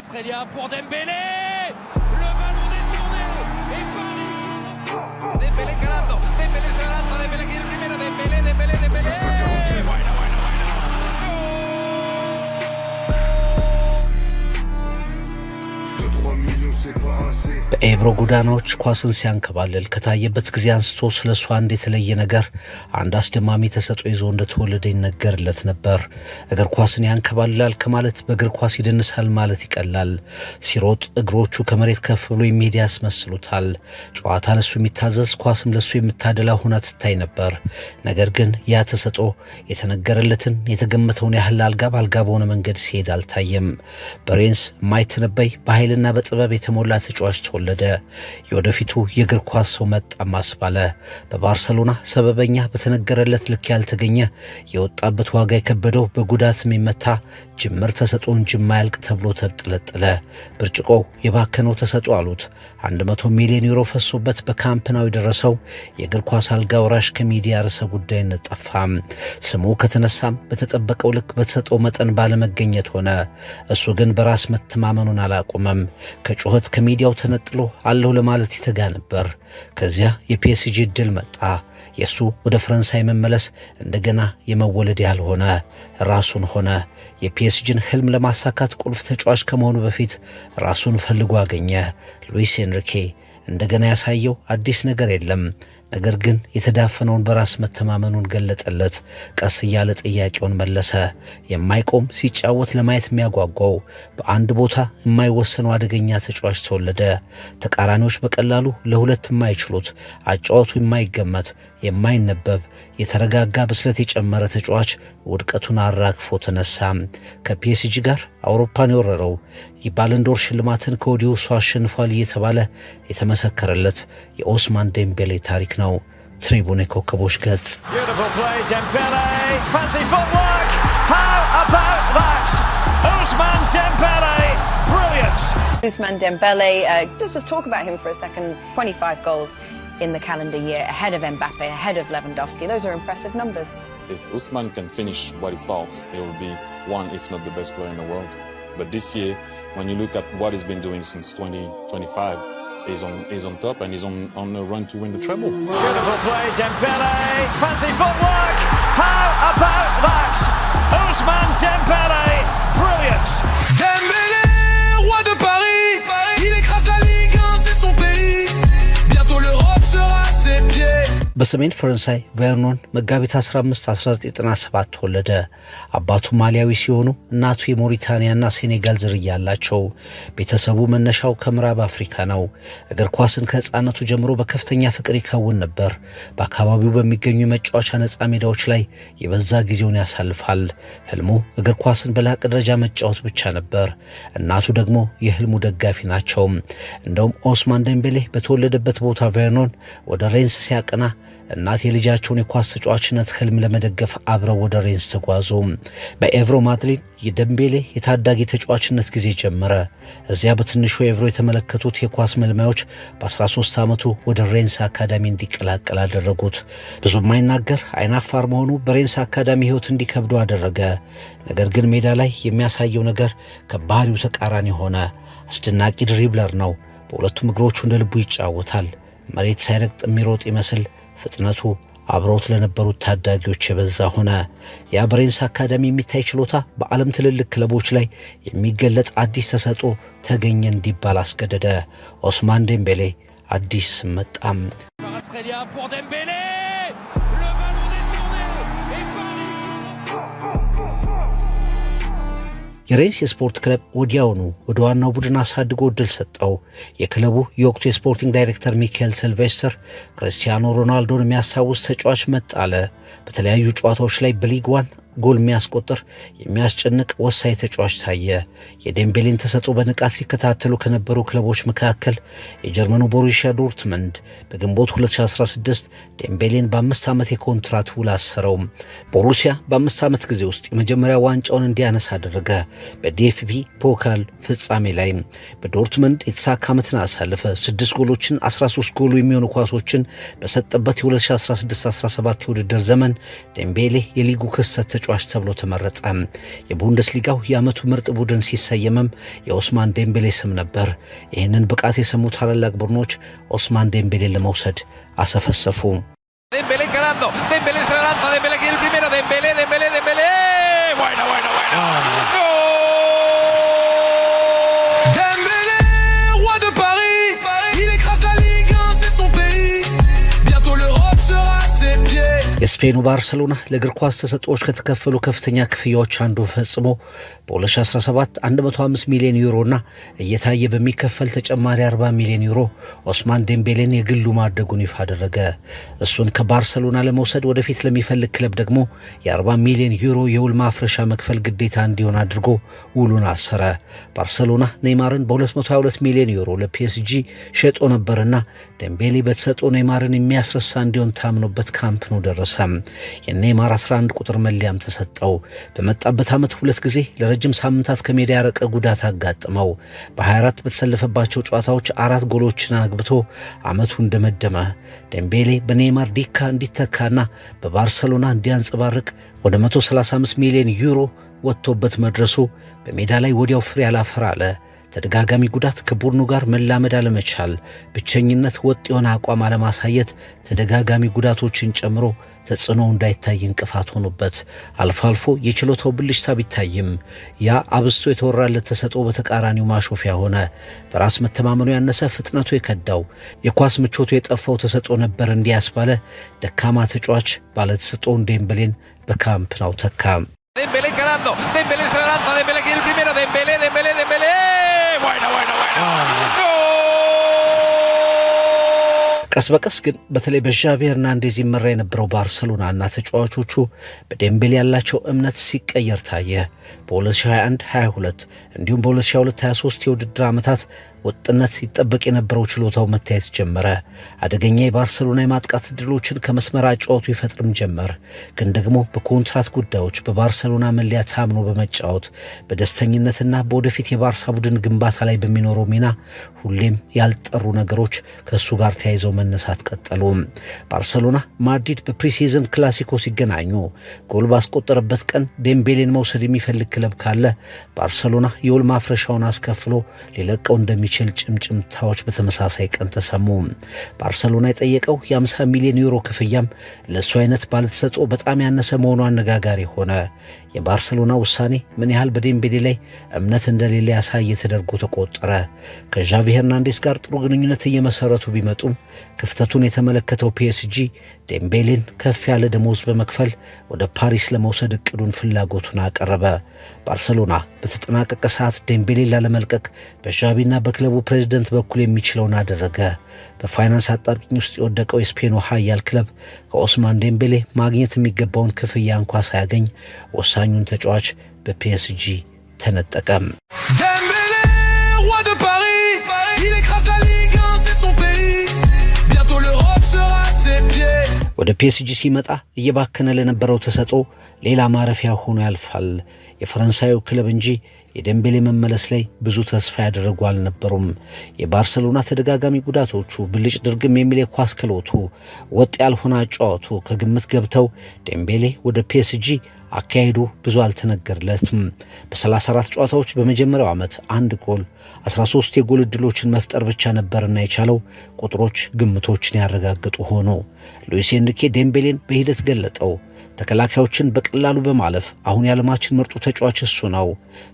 Kvaratskhelia pour Dembélé. Le ballon détourné et par l'équipe. Dembélé calando, Dembélé se lanza, Dembélé quiere el primero, Dembélé. Bueno. በኤብሮ ጎዳናዎች ኳስን ሲያንከባልል ከታየበት ጊዜ አንስቶ ስለሷ አንድ የተለየ ነገር አንድ አስደማሚ ተሰጥኦ ይዞ እንደተወለደ ይነገርለት ነበር። እግር ኳስን ያንከባልላል ከማለት በእግር ኳስ ይደንሳል ማለት ይቀላል። ሲሮጥ እግሮቹ ከመሬት ከፍ ብሎ የሚሄድ ያስመስሉታል። ጨዋታ ለሱ የሚታዘዝ ኳስም ለሱ የምታደላ ሆና ትታይ ነበር። ነገር ግን ያ ተሰጥኦ የተነገረለትን የተገመተውን ያህል አልጋ ባልጋ በሆነ መንገድ ሲሄድ አልታየም። በሬንስ የማይተነበይ በኃይልና በጥበብ የተሞላ ተጫዋች ተወለደ። የወደፊቱ የእግር ኳስ ሰው መጣም አስባለ። በባርሰሎና ሰበበኛ በተነገረለት ልክ ያልተገኘ የወጣበት ዋጋ የከበደው በጉዳት የሚመታ ጅምር ተሰጥኦ እንጂ የማያልቅ ተብሎ ተብጥለጠለ። ብርጭቆው የባከነው ተሰጥኦ አሉት። 100 ሚሊዮን ዩሮ ፈሶበት በካምፕ ናው የደረሰው የእግር ኳስ አልጋ ወራሽ ከሚዲያ ርዕሰ ጉዳይነት ጠፋ። ስሙ ከተነሳም በተጠበቀው ልክ በተሰጥኦ መጠን ባለመገኘት ሆነ። እሱ ግን በራስ መተማመኑን አላቆመም። ከጩኸት ከሚዲያው ተነጥሎ አለሁ ለማለት ይተጋ ነበር። ከዚያ የፒኤስጂ ድል መጣ። የሱ ወደ ፈረንሳይ መመለስ እንደገና የመወለድ ያልሆነ ራሱን ሆነ። የፒኤስጂን ህልም ለማሳካት ቁልፍ ተጫዋች ከመሆኑ በፊት ራሱን ፈልጎ አገኘ። ሉዊስ ኤንሪኬ እንደገና ያሳየው አዲስ ነገር የለም። ነገር ግን የተዳፈነውን በራስ መተማመኑን ገለጠለት። ቀስ እያለ ጥያቄውን መለሰ። የማይቆም ሲጫወት ለማየት የሚያጓጓው በአንድ ቦታ የማይወሰነው አደገኛ ተጫዋች ተወለደ። ተቃራኒዎች በቀላሉ ለሁለት የማይችሉት አጫዋቱ የማይገመት የማይነበብ የተረጋጋ ብስለት የጨመረ ተጫዋች ውድቀቱን አራግፎ ተነሳ። ከፒኤስጂ ጋር አውሮፓን የወረረው የባለንዶር ሽልማትን ከወዲሁ እሱ አሸንፏል እየተባለ የተመሰከረለት የኦስማን ዴምቤሌ ታሪክ ነው። ትሪቡን የኮከቦች ገጽ። Ousmane Dembélé, just talk about him for a second. 25 goals in the calendar year, ahead of Mbappe, ahead of Lewandowski. Those are impressive numbers. If Ousmane can finish what he starts, he will be one, if not the best player in the world. But this year, when you look at what he's been doing since 2025, he's on top and he's on a run to win the treble. Beautiful play, Dembélé, fancy footwork. How about that? Ousmane Dembélé, brilliant. Dembélé, roi de Paris, il écrase la Ligue 1, c'est son pays. Bientôt l'Europe sera à ses pieds. በሰሜን ፈረንሳይ ቬርኖን መጋቢት 15 1997 ተወለደ። አባቱ ማሊያዊ ሲሆኑ እናቱ የሞሪታኒያና ሴኔጋል ዝርያ ያላቸው። ቤተሰቡ መነሻው ከምዕራብ አፍሪካ ነው። እግር ኳስን ከህፃነቱ ጀምሮ በከፍተኛ ፍቅር ይከውን ነበር። በአካባቢው በሚገኙ የመጫወቻ ነፃ ሜዳዎች ላይ የበዛ ጊዜውን ያሳልፋል። ህልሙ እግር ኳስን በላቀ ደረጃ መጫወት ብቻ ነበር። እናቱ ደግሞ የህልሙ ደጋፊ ናቸው። እንደውም ኦስማን ዴምቤሌ በተወለደበት ቦታ ቬርኖን ወደ ሬንስ ሲያቀና እናት የልጃቸውን የኳስ ተጫዋችነት ህልም ለመደገፍ አብረው ወደ ሬንስ ተጓዙ። በኤቭሮ ማድሪድ የደምቤሌ የታዳጊ ተጫዋችነት ጊዜ ጀመረ። እዚያ በትንሹ ኤቭሮ የተመለከቱት የኳስ መልማዮች በ13 ዓመቱ ወደ ሬንስ አካዳሚ እንዲቀላቀል አደረጉት። ብዙ የማይናገር አይናፋር መሆኑ በሬንስ አካዳሚ ህይወት እንዲከብዱ አደረገ። ነገር ግን ሜዳ ላይ የሚያሳየው ነገር ከባህሪው ተቃራኒ ሆነ። አስደናቂ ድሪብለር ነው። በሁለቱም እግሮቹ እንደ ልቡ ይጫወታል። መሬት ሳይረግጥ የሚሮጥ ይመስል ፍጥነቱ አብሮት ለነበሩት ታዳጊዎች የበዛ ሆነ። ያ በሬንስ አካዳሚ የሚታይ ችሎታ በዓለም ትልልቅ ክለቦች ላይ የሚገለጥ አዲስ ተሰጥኦ ተገኘ እንዲባል አስገደደ። ኦስማን ዴምቤሌ አዲስ መጣም። Kvaratskhelia pour Dembélé. Le ballon détourné et par l'équipe. የሬንስ የስፖርት ክለብ ወዲያውኑ ወደ ዋናው ቡድን አሳድጎ እድል ሰጠው። የክለቡ የወቅቱ የስፖርቲንግ ዳይሬክተር ሚካኤል ሲልቬስተር ክርስቲያኖ ሮናልዶን የሚያስታውስ ተጫዋች መጣ አለ። በተለያዩ ጨዋታዎች ላይ በሊግ 1 ጎል የሚያስቆጥር የሚያስጨንቅ ወሳኝ ተጫዋች ታየ። የዴምቤሌን ተሰጥኦ በንቃት ሲከታተሉ ከነበሩ ክለቦች መካከል የጀርመኑ ቦሩሲያ ዶርትመንድ በግንቦት 2016 ዴምቤሌን በ5 ዓመት የኮንትራት ውል አሰረው። ቦሩሲያ በ5 ዓመት ጊዜ ውስጥ የመጀመሪያ ዋንጫውን እንዲያነሳ አደረገ። በዲኤፍቢ ፖካል ፍጻሜ ላይ በዶርትመንድ የተሳካ ዓመትን አሳለፈ። 6 ጎሎችን 13 ጎሉ የሚሆኑ ኳሶችን በሰጠበት የ2016-17 የውድድር ዘመን ዴምቤሌ የሊጉ ክስተት ተጫዋች ተብሎ ተመረጠ። የቡንደስሊጋው የዓመቱ ምርጥ ቡድን ሲሰየምም የኦስማን ዴምቤሌ ስም ነበር። ይህንን ብቃት የሰሙ ታላላቅ ቡድኖች ኦስማን ዴምቤሌን ለመውሰድ አሰፈሰፉ። Dembélé encarando, Dembélé se lanza, Dembélé que es el primero, Dembélé, bueno. ¡Gol! Dembélé, roi de Paris, il écrase la Ligue 1, c'est son pays. Bientôt l'Europe sera à ses pieds. የስፔኑ ባርሰሎና ለእግር ኳስ ተሰጥኦዎች ከተከፈሉ ከፍተኛ ክፍያዎች አንዱ ፈጽሞ በ2017 105 ሚሊዮን ዩሮ እና እየታየ በሚከፈል ተጨማሪ 40 ሚሊዮን ዩሮ ኦስማን ዴምቤሌን የግሉ ማድረጉን ይፋ አደረገ። እሱን ከባርሰሎና ለመውሰድ ወደፊት ለሚፈልግ ክለብ ደግሞ የ40 ሚሊዮን ዩሮ የውል ማፍረሻ መክፈል ግዴታ እንዲሆን አድርጎ ውሉን አሰረ። ባርሰሎና ኔይማርን በ222 ሚሊዮን ዩሮ ለፒኤስጂ ሸጦ ነበርና ዴምቤሌ በተሰጠው ኔይማርን የሚያስረሳ እንዲሆን ታምኖበት ካምፕ ነው ደረሰ። የኔይማር 11 ቁጥር መለያም ተሰጠው። በመጣበት ዓመት ሁለት ጊዜ ለረጅም ሳምንታት ከሜዳ ያረቀ ጉዳት አጋጥመው በ24 በተሰለፈባቸው ጨዋታዎች 4 ጎሎችን አግብቶ ዓመቱ እንደመደመ ዴምቤሌ በኔይማር ዲካ እንዲተካና በባርሰሎና እንዲያንጸባርቅ ወደ 135 ሚሊዮን ዩሮ ወጥቶበት መድረሱ በሜዳ ላይ ወዲያው ፍሬ ያላፈራ አለ። ተደጋጋሚ ጉዳት፣ ከቡድኑ ጋር መላመድ አለመቻል፣ ብቸኝነት፣ ወጥ የሆነ አቋም አለማሳየት ተደጋጋሚ ጉዳቶችን ጨምሮ ተጽዕኖ እንዳይታይ እንቅፋት ሆኖበት አልፎ አልፎ የችሎታው ብልሽታ ቢታይም ያ አብስቶ የተወራለት ተሰጥኦ በተቃራኒው ማሾፊያ ሆነ። በራስ መተማመኑ ያነሰ፣ ፍጥነቱ የከዳው፣ የኳስ ምቾቱ የጠፋው ተሰጥኦ ነበር እንዲያስባለ ደካማ ተጫዋች ባለተሰጥኦውን ዴምቤሌን በካምፕ ነው ተካ። Dembélé encarando, Dembélé se lanza, Dembélé que es el primero, Dembélé, bueno. ¡Gol! ቀስ በቀስ ግን በተለይ በዣቪ ሄርናንዴዝ ይመራ የነበረው ባርሰሎና እና ተጫዋቾቹ በዴምቤሌ ያላቸው እምነት ሲቀየር ታየ። በ2021-22 እንዲሁም በ2022-23 የውድድር ዓመታት ወጥነት ሲጠበቅ የነበረው ችሎታው መታየት ጀመረ። አደገኛ የባርሰሎና የማጥቃት ዕድሎችን ከመስመር አጫወቱ ይፈጥርም ጀመር። ግን ደግሞ በኮንትራት ጉዳዮች በባርሰሎና መለያ ታምኖ በመጫወት በደስተኝነትና በወደፊት የባርሳ ቡድን ግንባታ ላይ በሚኖረው ሚና ሁሌም ያልጠሩ ነገሮች ከእሱ ጋር ተያይዘው መነሳት ቀጠሉ። ባርሰሎና ማድሪድ በፕሪሲዝን ክላሲኮ ሲገናኙ ጎል ባስቆጠረበት ቀን ዴምቤሌን መውሰድ የሚፈልግ ክለብ ካለ ባርሰሎና የውል ማፍረሻውን አስከፍሎ ሊለቀው እንደሚችል ጭምጭምታዎች በተመሳሳይ ቀን ተሰሙ። ባርሰሎና የጠየቀው የ50 ሚሊዮን ዩሮ ክፍያም ለእሱ አይነት ባለተሰጥኦ በጣም ያነሰ መሆኑ አነጋጋሪ ሆነ። የባርሰሎና ውሳኔ ምን ያህል በዴምቤሌ ላይ እምነት እንደሌለ ያሳየ ተደርጎ ተቆጠረ። ከዣቪ ሄርናንዴዝ ጋር ጥሩ ግንኙነት እየመሰረቱ ቢመጡም ክፍተቱን የተመለከተው ፒኤስጂ ዴምቤሌን ከፍ ያለ ደሞዝ በመክፈል ወደ ፓሪስ ለመውሰድ እቅዱን ፍላጎቱን አቀረበ። ባርሰሎና በተጠናቀቀ ሰዓት ዴምቤሌን ላለመልቀቅ በዣቪና በክለቡ ፕሬዝዳንት በኩል የሚችለውን አደረገ። በፋይናንስ አጣብቂኝ ውስጥ የወደቀው የስፔኑ ኃያል ክለብ ከኦስማን ዴምቤሌ ማግኘት የሚገባውን ክፍያ እንኳ ሳያገኝ ወሳኙን ተጫዋች በፒኤስጂ ተነጠቀ። Dembélé, roi de Paris, il écrase la Ligue 1, c'est son pays. Bientôt l'Europe sera à ses pieds. ወደ ፒኤስጂ ሲመጣ እየባከነ ለነበረው ተሰጥኦ ሌላ ማረፊያ ሆኖ ያልፋል። የፈረንሳዩ ክለብ እንጂ የዴምቤሌ መመለስ ላይ ብዙ ተስፋ ያደረጉ አልነበሩም። የባርሰሎና ተደጋጋሚ ጉዳቶቹ፣ ብልጭ ድርግም የሚል የኳስ ክሎቱ፣ ወጥ ያልሆነ አጫዋቱ ከግምት ገብተው ዴምቤሌ ወደ ፒኤስጂ አካሄዱ ብዙ አልተነገርለትም። በ34 ጨዋታዎች በመጀመሪያው ዓመት 1 ጎል 13 የጎል ዕድሎችን መፍጠር ብቻ ነበርና የቻለው ቁጥሮች ግምቶችን ያረጋግጡ ሆኖ ሉዊስ ኤንሪኬ ዴምቤሌን በሂደት ገለጠው። ተከላካዮችን በቀላሉ በማለፍ አሁን የዓለማችን ምርጡ ተጫዋች እሱ ነው።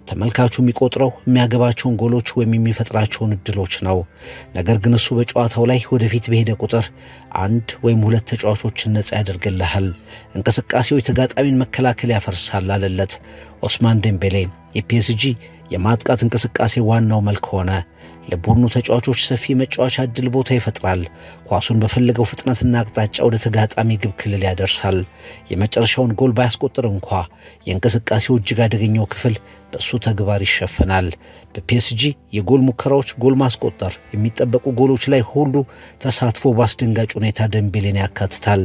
ተመልካቹ የሚቆጥረው የሚያገባቸውን ጎሎች ወይም የሚፈጥራቸውን ዕድሎች ነው። ነገር ግን እሱ በጨዋታው ላይ ወደፊት በሄደ ቁጥር 1 ወይም 2 ተጫዋቾችን ነፃ ያደርግልሃል። እንቅስቃሴው የተጋጣሚን መከላከል ያፈርሳል አለለት። ኦስማን ዴምቤሌ የፒኤስጂ የማጥቃት እንቅስቃሴ ዋናው መልክ ሆነ። ለቡድኑ ተጫዋቾች ሰፊ መጫወቻ ዕድል ቦታ ይፈጥራል። ኳሱን በፈለገው ፍጥነትና አቅጣጫ ወደ ተጋጣሚ ግብ ክልል ያደርሳል። የመጨረሻውን ጎል ባያስቆጥር እንኳ የእንቅስቃሴው እጅግ አደገኛው ክፍል በእሱ ተግባር ይሸፈናል። በፒኤስጂ የጎል ሙከራዎች፣ ጎል ማስቆጠር፣ የሚጠበቁ ጎሎች ላይ ሁሉ ተሳትፎ በአስደንጋጭ ሁኔታ ዴምቤሌን ያካትታል።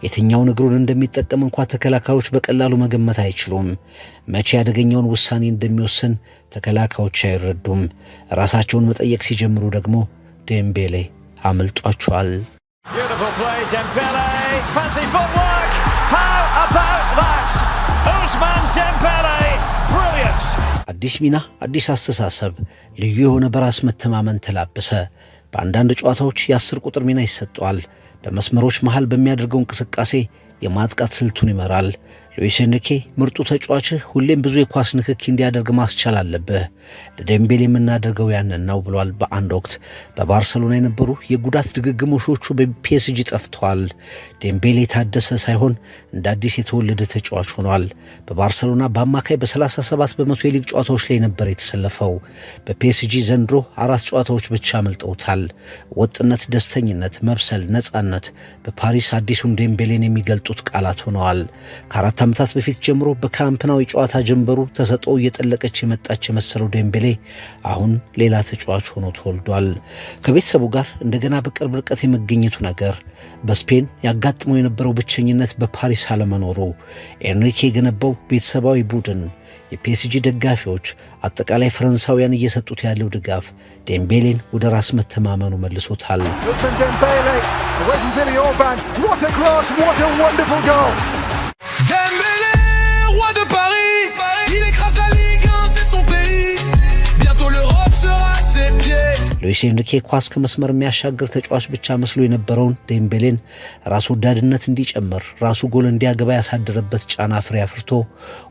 የትኛውን እግሩን እንደሚጠቀም እንኳ ተከላካዮች በቀላሉ መገመት አይችሉም። መቼ አደገኛውን ውሳኔ እንደሚወስን ተከላካዮች አይረዱም። ራሳቸውን መጠየቅ ሲጀምሩ ደግሞ ዴምቤሌ አምልጧቸዋል። Beautiful play, Dembélé, fancy footwork, how about that? Ousmane Dembélé, brilliant. አዲስ ሚና፣ አዲስ አስተሳሰብ፣ ልዩ የሆነ በራስ መተማመን ተላበሰ። በአንዳንድ ጨዋታዎች የ10 ቁጥር ሚና ይሰጠዋል። በመስመሮች መሃል በሚያደርገው እንቅስቃሴ የማጥቃት ስልቱን ይመራል። ሉዊስ ኤንሪኬ ምርጡ ተጫዋችህ ሁሌም ብዙ የኳስ ንክኪ እንዲያደርግ ማስቻል አለብህ፣ ለዴምቤሌ የምናደርገው ያንን ነው ብሏል። በአንድ ወቅት በባርሰሎና የነበሩ የጉዳት ድግግሞሾቹ በፒኤስጂ ጠፍተዋል። ዴምቤሌ የታደሰ ሳይሆን እንደ አዲስ የተወለደ ተጫዋች ሆኗል። በባርሰሎና በአማካይ በ37 በመቶ የሊግ ጨዋታዎች ላይ ነበር የተሰለፈው። በፒኤስጂ ዘንድሮ 4 ጨዋታዎች ብቻ አመልጠውታል። ወጥነት፣ ደስተኝነት፣ መብሰል፣ ነጻነት በፓሪስ አዲሱን ዴምቤሌን የሚገልጡት ቃላት ሆነዋል። ከ4 ዓመታት በፊት ጀምሮ በካምፕናው የጨዋታ ጀንበሩ ተሰጥኦ እየጠለቀች የመጣች የመሰለው ዴምቤሌ አሁን ሌላ ተጫዋች ሆኖ ተወልዷል። ከቤተሰቡ ጋር እንደገና በቅርብ ርቀት የመገኘቱ ነገር፣ በስፔን ያጋጥመው የነበረው ብቸኝነት በፓሪስ አለመኖሩ፣ ኤንሪኬ የገነባው ቤተሰባዊ ቡድን፣ የፒኤስጂ ደጋፊዎች፣ አጠቃላይ ፈረንሳውያን እየሰጡት ያለው ድጋፍ ዴምቤሌን ወደ ራስ መተማመኑ መልሶታል። Dembélé, roi de Paris, il écrase la Ligue 1, c'est son pays. Bientôt l'Europe sera à ses pieds. ሉዊስ ኤንሪኬ ኳስ ከመስመር የሚያሻግር ተጫዋች ብቻ መስሎ የነበረውን ዴምቤሌን ራስ ወዳድነት እንዲጨምር፣ ራሱ ጎል እንዲያገባ ያሳደረበት ጫና ፍሬ አፍርቶ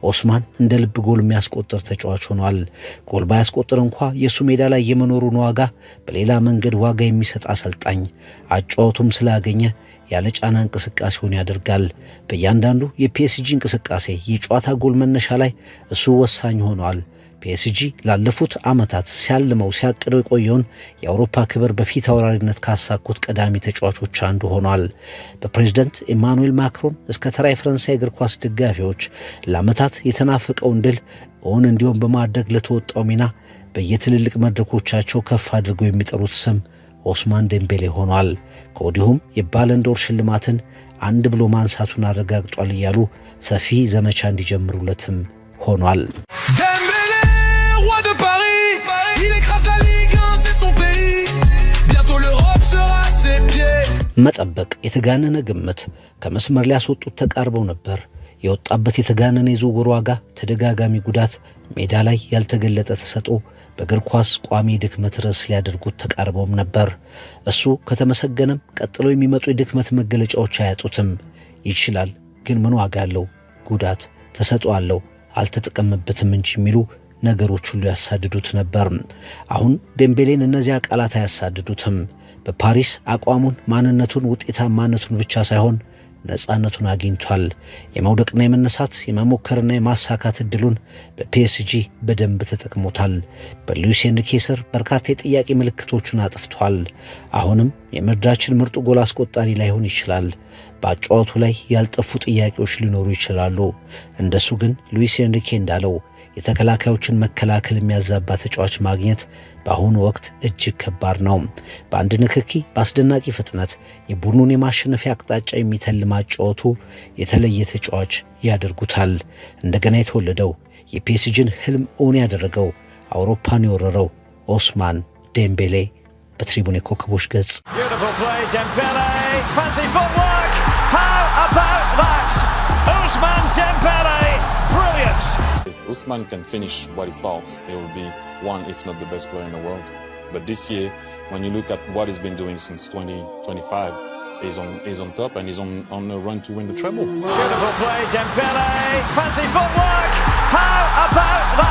ኦስማን እንደ ልብ ጎል የሚያስቆጥር ተጫዋች ሆኗል። ጎል ባያስቆጥር እንኳ የሱ ሜዳ ላይ የመኖሩን ዋጋ በሌላ መንገድ ዋጋ የሚሰጥ አሰልጣኝ፣ አጫወቱም ስላገኘ ያለ ጫና እንቅስቃሴውን ያደርጋል። በእያንዳንዱ የፒኤስጂ እንቅስቃሴ የጨዋታ ጎል መነሻ ላይ እሱ ወሳኝ ሆኗል። ፒኤስጂ ላለፉት ዓመታት ሲያልመው ሲያቅደው የቆየውን የአውሮፓ ክብር በፊት አውራሪነት ካሳኩት ቀዳሚ ተጫዋቾች አንዱ ሆኗል። በፕሬዝዳንት ኢማኑኤል ማክሮን እስከ ተራ የፈረንሳይ እግር ኳስ ደጋፊዎች ለዓመታት የተናፈቀውን ድል እውን እንዲሆን በማድረግ ለተወጣው ሚና በየትልልቅ መድረኮቻቸው ከፍ አድርገው የሚጠሩት ስም ኦስማን ዴምቤሌ ሆኗል። ከወዲሁም የባለንዶር ሽልማትን አንድ ብሎ ማንሳቱን አረጋግጧል እያሉ ሰፊ ዘመቻ እንዲጀምሩለትም ሆኗል። Dembélé, roi de Paris, il écrase la Ligue 1, c'est son pays. Bientôt l'Europe sera à ses pieds. መጠበቅ፣ የተጋነነ ግምት ከመስመር ሊያስወጡት ተቃርበው ነበር። የወጣበት የተጋነነ የዝውውር ዋጋ፣ ተደጋጋሚ ጉዳት፣ ሜዳ ላይ ያልተገለጠ ተሰጥኦ በእግር ኳስ ቋሚ ድክመት ርዕስ ሊያደርጉት ተቃርበውም ነበር። እሱ ከተመሰገነም ቀጥሎ የሚመጡ የድክመት መገለጫዎች አያጡትም። ይችላል፣ ግን ምን ዋጋ አለው? ጉዳት፣ ተሰጥኦ አለው፣ አልተጠቀመበትም እንጂ የሚሉ ነገሮች ሁሉ ያሳድዱት ነበር። አሁን ዴምቤሌን እነዚያ ቃላት አያሳድዱትም። በፓሪስ አቋሙን፣ ማንነቱን፣ ውጤታማነቱን ብቻ ሳይሆን ነፃነቱን አግኝቷል። የመውደቅና የመነሳት የመሞከርና የማሳካት እድሉን በፒኤስጂ በደንብ ተጠቅሞታል። በሉዊስ ኤንሪኬ ስር በርካታ የጥያቄ ምልክቶቹን አጥፍቷል። አሁንም የምድራችን ምርጡ ጎል አስቆጣሪ ላይሆን ይችላል። በአጫዋቱ ላይ ያልጠፉ ጥያቄዎች ሊኖሩ ይችላሉ። እንደሱ ግን ሉዊስ ኤንሪኬ እንዳለው የተከላካዮችን መከላከል የሚያዛባ ተጫዋች ማግኘት በአሁኑ ወቅት እጅግ ከባድ ነው። በአንድ ንክኪ በአስደናቂ ፍጥነት የቡድኑን የማሸነፊያ አቅጣጫ የሚተልም አጫወቱ የተለየ ተጫዋች ያደርጉታል። እንደገና የተወለደው የፒኤስጂን ህልም እውን ያደረገው አውሮፓን የወረረው ኦስማን ዴምቤሌ በትሪቡን የኮከቦች ገጽ Ousmane Dembélé, brilliant. If Ousmane can finish what he starts, he will be one, if not the best player in the world. But this year, when you look at what he's been doing since 2025, he's on top and he's on a run to win the treble. Beautiful play, Dembélé, fancy footwork. How about that?